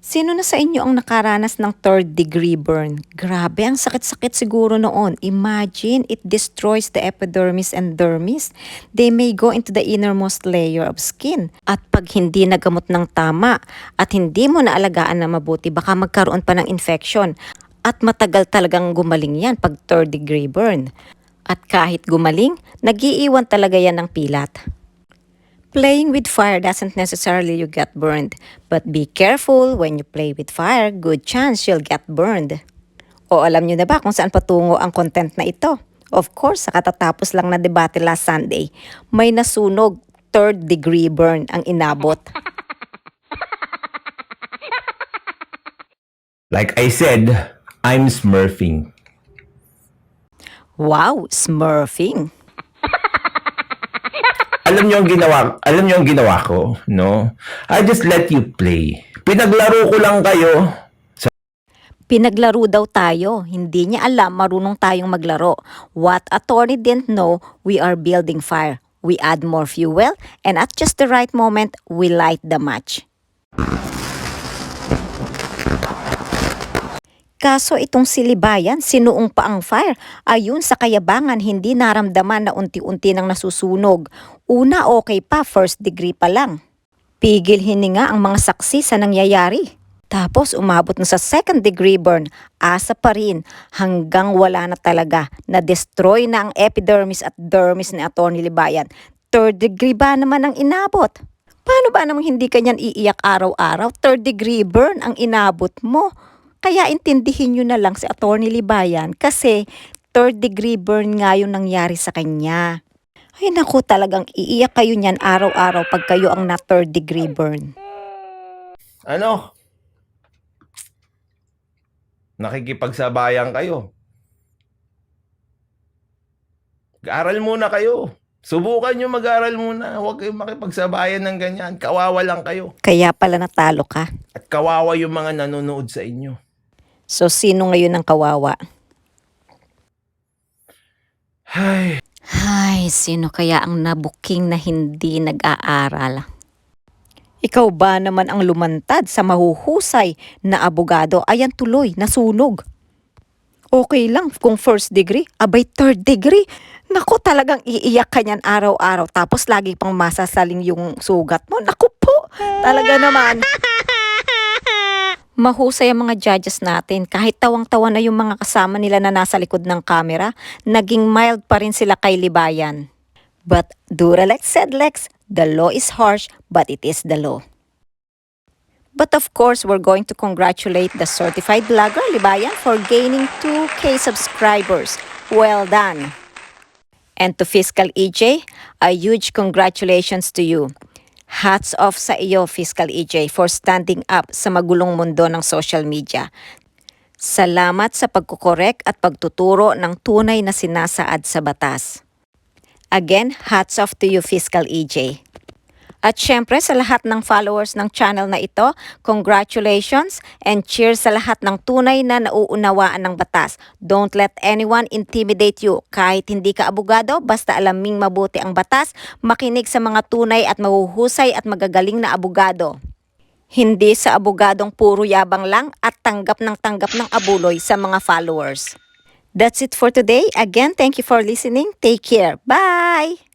Sino na sa inyo ang nakaranas ng third degree burn? Grabe, ang sakit-sakit siguro noon. Imagine, it destroys the epidermis and dermis. They may go into the innermost layer of skin. At pag hindi nagamot ng tama at hindi mo naalagaan na mabuti, baka magkaroon pa ng infection. At matagal talagang gumaling yan pag third degree burn. At kahit gumaling, nagiiwan talaga yan ng pilat. Playing with fire doesn't necessarily you get burned, but be careful when you play with fire, good chance you'll get burned. O alam nyo na ba kung saan patungo ang content na ito? Of course, sa katatapos lang na debate last Sunday, may nasunog, third degree burn ang inabot. Like I said, I'm smurfing. Wow, smurfing. Alam niyo ang ginawa ko, no? I just let you play. Pinaglaro ko lang kayo. Pinaglaro daw tayo, hindi niya alam marunong tayong maglaro. What attorney didn't know, we are building fire. We add more fuel, and at just the right moment, we light the match. Kaso itong si Libayan, sinuong pa ang fire. Ayun sa kayabangan, hindi naramdaman na unti-unti nang nasusunog. Una okay pa, first degree pa lang. Pigil hininga ang mga saksi sa nangyayari. Tapos umabot na sa second degree burn, asa pa rin hanggang wala na talaga. Na-destroy na ang epidermis at dermis ni Atty. Libayan. Third degree ba naman ang inabot? Paano ba namang hindi kanyan iiyak araw-araw? Third degree burn ang inabot mo. Kaya intindihin nyo na lang si Atty. Libayan kasi third degree burn nga yung nangyari sa kanya. Ay naku, talagang iiyak kayo niyan araw-araw pag kayo ang na third degree burn. Ano? Nakikipagsabayan kayo. Mag-aral muna kayo. Subukan nyo mag-aral muna. Huwag kayong makipagsabayan ng ganyan. Kawawa lang kayo. Kaya pala natalo ka. At kawawa yung mga nanonood sa inyo. So sino ngayon ang kawawa? Ay, sino kaya ang nabuking na hindi nag-aaral? Ikaw ba naman ang lumantad sa mahuhusay na abogado? Ayan tuloy, nasunog. Okay lang kung first degree, abay third degree. Naku, talagang iiyak ka niyan araw-araw tapos lagi pang masasaling yung sugat mo. Naku po, talaga naman. Mahusay ang mga judges natin. Kahit tawang-tawa na yung mga kasama nila na nasa likod ng camera, naging mild pa rin sila kay Libayan. But Duralex said Lex, the law is harsh, but it is the law. But of course, we're going to congratulate the certified vlogger Libayan for gaining 2K subscribers. Well done! And to Fiscal EJ, a huge congratulations to you. Hats off sa iyo, Fiscal EJ, for standing up sa magulong mundo ng social media. Salamat sa pagkukorek at pagtuturo ng tunay na sinasaad sa batas. Again, hats off to you, Fiscal EJ. At syempre sa lahat ng followers ng channel na ito, congratulations and cheers sa lahat ng tunay na nauunawaan ng batas. Don't let anyone intimidate you. Kahit hindi ka abogado, basta alaming mabuti ang batas, makinig sa mga tunay at mahuhusay at magagaling na abogado. Hindi sa abogadong puro yabang lang at tanggap ng abuloy sa mga followers. That's it for today. Again, thank you for listening. Take care. Bye!